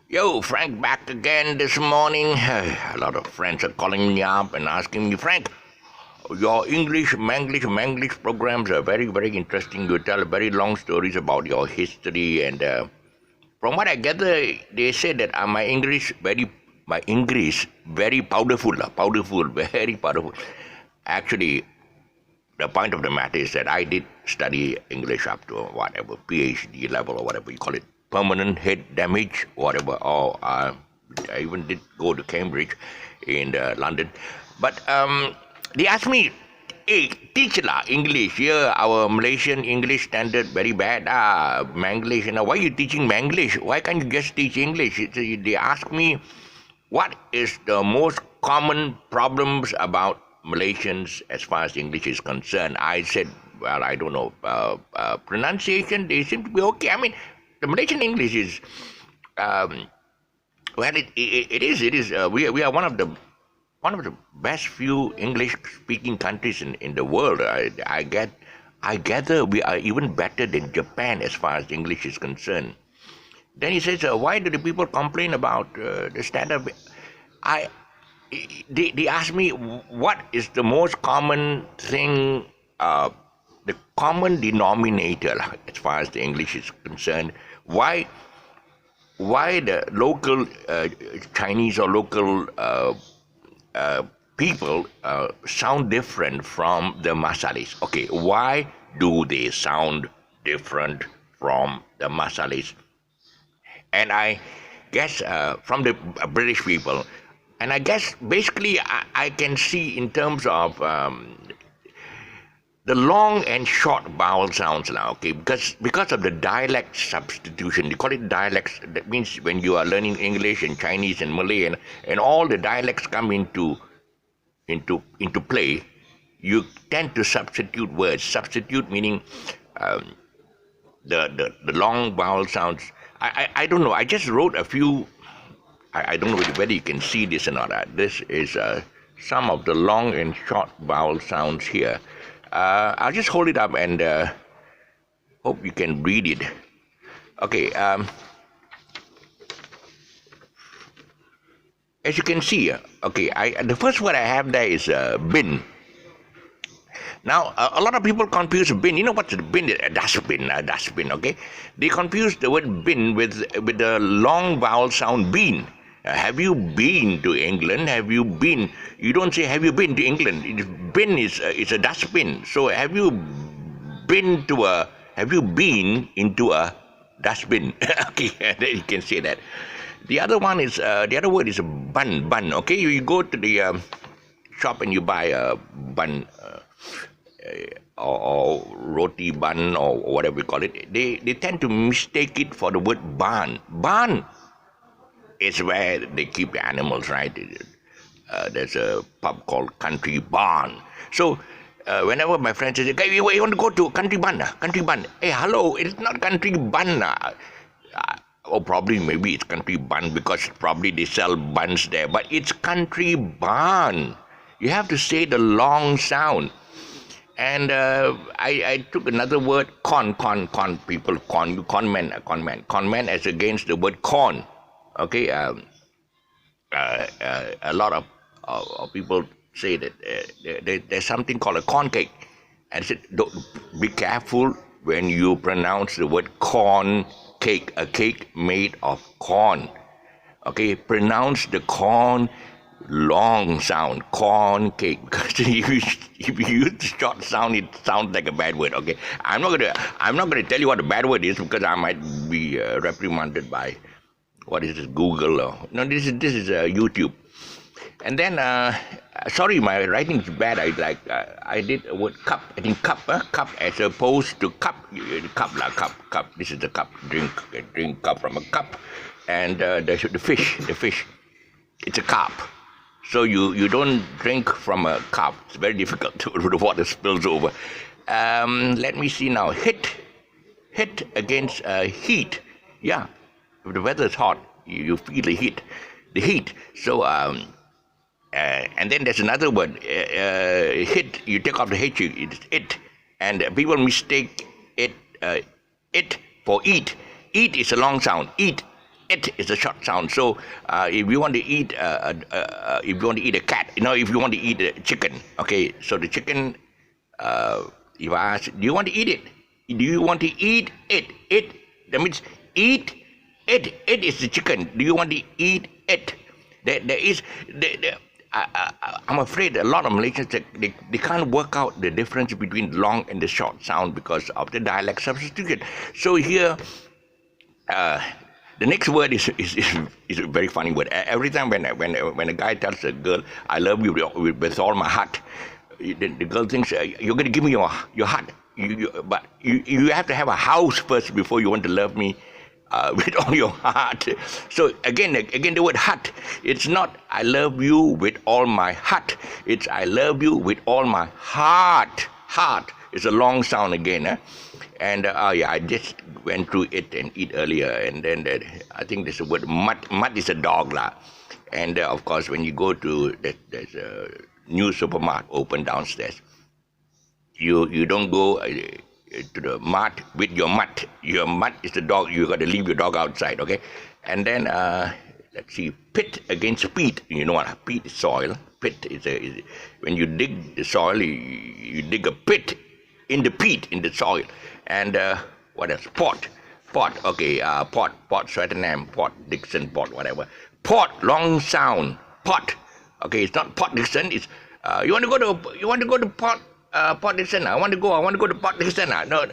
Yo, Frank, back again this morning. A lot of friends are calling me up and asking me, Frank, your Manglish programs are very, very interesting. You tell very long stories about your history, and from what I gather, they say that my English very powerful, very powerful. Actually, the point of the matter is that I did study English up to whatever PhD level or whatever you call it, permanent head damage, whatever. Or I even did go to Cambridge in London, but they asked me, "Hey, teach lah English here. Our Malaysian English standard very bad. Manglish. Why you teaching Manglish? Why can't you just teach English?" They asked me, what is the most common problems about Malaysians as far as English is concerned? I said, well, I don't know. Pronunciation, they seem to be okay. I mean, the Malaysian English is, well, it is. We are one of the best few English-speaking countries in the world. I gather we are even better than Japan as far as English is concerned. Then he says, why do the people complain about the standard? They ask me, what is the most common thing, the common denominator as far as the English is concerned? Why the local Chinese or local people sound different from the Masalis? Okay, why do they sound different from the Masalis? And I guess from the British people, and I guess basically I can see in terms of the long and short vowel sounds now, okay, because of the dialect substitution. They call it dialects. That means when you are learning English and Chinese and Malay and all the dialects come into play, you tend to substitute words. Substitute meaning the long vowel sounds. I don't know. I just wrote a few. I don't know whether you can see this or not. This is some of the long and short vowel sounds here. I'll just hold it up and hope you can read it. Okay. As you can see, okay. The first word I have there is bin. Now, a lot of people confuse bin. You know what's a bin? A dustbin, okay? They confuse the word bin with the long vowel sound bean. Have you been to England? Have you been? You don't say, have you been to England? Bin is a dustbin. So have you been into a dustbin? Okay, then you can say that. The other one is, the other word is bun, okay? You go to the shop and you buy a bun, or roti bun or whatever we call it. They tend to mistake it for the word barn. Barn is where they keep the animals, right? There's a pub called Country Barn. So whenever my friends say, "Hey, you want to go to Country Barn? Country Barn?" Hey, hello, it's not Country Barn. Or probably maybe it's Country Bun because probably they sell buns there. But it's Country Barn. You have to say the long sound. And I took another word, con men as against the word corn. Okay, a lot of people say that there's something called a corn cake, and said, be careful when you pronounce the word corn cake, a cake made of corn. Okay, pronounce the corn long sound, corn cake, because if you use the short sound, it sounds like a bad word. Okay, I'm not gonna tell you what a bad word is because I might be reprimanded by what is this, Google or no, this is YouTube. And then sorry, my writing is bad. I did a word cup. I think cup as opposed to cup. Cup. This is the cup. Drink cup from a cup. And the fish. It's a carp. So you don't drink from a cup. It's very difficult. The water spills over. Let me see now. Hit against heat. Yeah, if the weather is hot, you feel the heat. So and then there's another word. Hit. You take off the H. It's it, and people mistake it for eat. Eat is a long sound. Eat. It is a short sound. So if you want to eat, if you want to eat a cat, if you want to eat a chicken, okay. So the chicken, if I ask, do you want to eat it? Do you want to eat it? It, that means eat it. It is the chicken. Do you want to eat it? There is. I'm afraid a lot of Malaysians they can't work out the difference between the long and the short sound because of the dialect substitution. So here. The next word is a very funny word. Every time when a guy tells a girl, "I love you with all my heart," the girl thinks you're going to give me your heart. But you have to have a house first before you want to love me with all your heart. So again, the word heart. It's not "I love you with all my heart." It's "I love you with all my heart." Heart is a long sound again. And I just went through it and eat earlier, and then I think there's a word mud. Mud is a dog lah. And of course, when you go to there's a new supermarket open downstairs. You don't go to the mart with your mutt. Your mutt is the dog. You got to leave your dog outside, okay? And then let's see, pit against peat. You know what? Peat is soil. Pit is when you dig the soil, you dig a pit in the peat in the soil. And what else? Pot. Okay. Pot. Swettenham. Pot. Dixon. Pot. Whatever. Pot. Long sound. Pot. Okay. It's not Pot Dixon. It's you want to go to Pot. Port Dixon. I want to go to Port Dixon. No,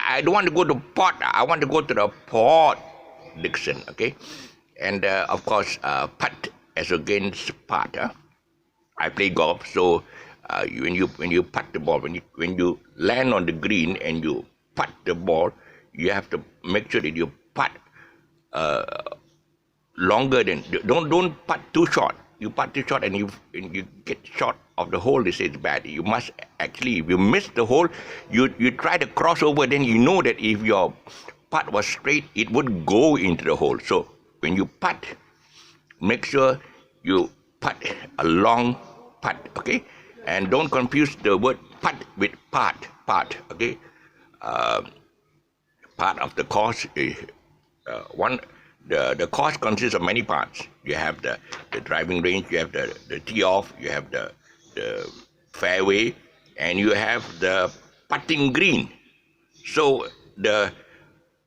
I don't want to go to Port. I want to go to the Port Dixon. Okay, and of course, putt as against putt. I play golf, so when you putt the ball, when you land on the green and you putt the ball, you have to make sure that you putt longer than don't putt too short. You putt too short and you get short of the hole. They say it's bad. You must actually, if you miss the hole, you try to cross over. Then you know that if your putt was straight, it would go into the hole. So when you putt, make sure you putt a long putt. Okay, and don't confuse the word putt with part. Okay, part of the course is one. The course consists of many parts. You have the driving range, you have the tee off, you have the fairway, and you have the putting green. So the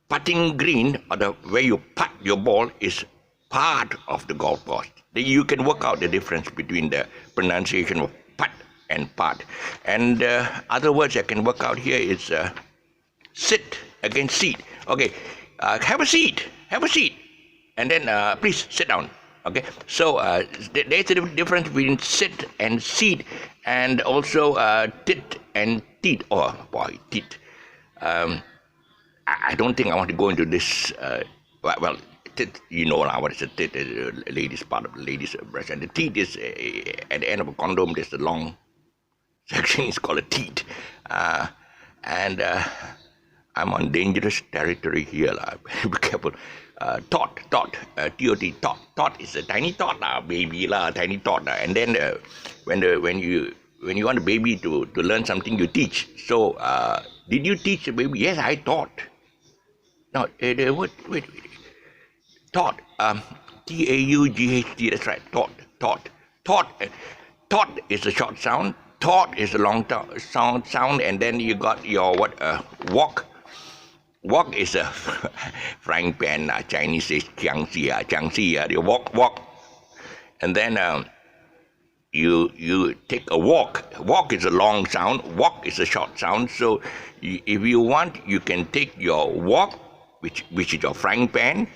putting green, or the where you putt your ball, is part of the golf course. You can work out the difference between the pronunciation of putt and putt. And other words I can work out here is sit against seat. Okay, have a seat. And then please sit down. Okay, so there's a difference between sit and seat, and also tit and teat. Oh boy, teat. I don't think I want to go into this. Well, tit, you know now what is a tit? A lady's part of the lady's breast, and the teat is at the end of a condom. There's a long section. It's called a teat, and I'm on dangerous territory here. Be careful. Tot, T-O-T, tot is a tiny tot, baby tiny tot. And then when you want a baby to learn something, you teach. So did you teach the baby? Yes, I taught. No, wait. Taught. T-A-U-G-H-T. That's right. Taught. Tot is a short sound. Taught is a long sound. And then you got your walk. Walk is a frying pan. Chinese says jiangxi. You walk, and then you take a walk. Walk is a long sound. Walk is a short sound. So if you want, you can take your walk, which is your frying pan,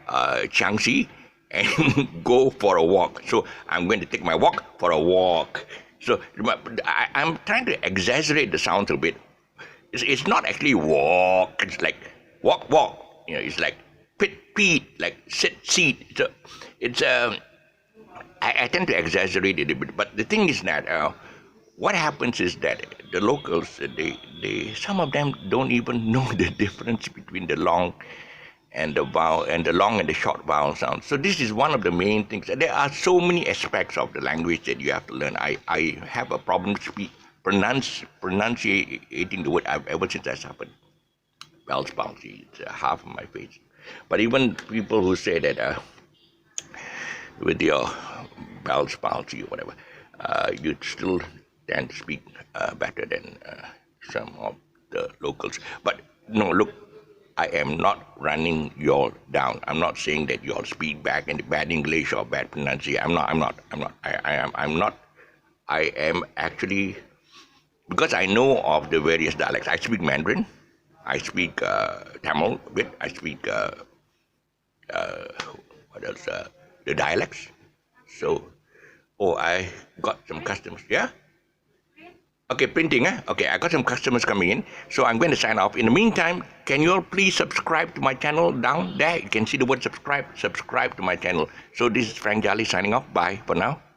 jiangxi, and go for a walk. So I'm going to take my walk for a walk. So I'm trying to exaggerate the sound a bit. It's not actually walk. It's like walk. It's like pit, like sit, seat. So it's I tend to exaggerate it a bit. But the thing is that what happens is that the locals, they some of them don't even know the difference between the long and the vowel, and the long and the short vowel sounds. So this is one of the main things. There are so many aspects of the language that you have to learn. I have a problem pronunciating the word ever since that's happened. Bell's palsy, it's half of my face. But even people who say that with your Bell's palsy or whatever, you still tend to speak better than some of the locals. But no, look, I am not running y'all down. I'm not saying that y'all speak bad English or bad pronunciation. I'm not. I'm not. I am actually, because I know of the various dialects. I speak Mandarin. I speak Tamil a bit. I speak what else? The dialects. So, I got some customers. Yeah. Okay, printing. Okay, I got some customers coming in, so I'm going to sign off. In the meantime, can you all please subscribe to my channel down there? You can see the word subscribe. Subscribe to my channel. So this is Frank Jolly signing off. Bye for now.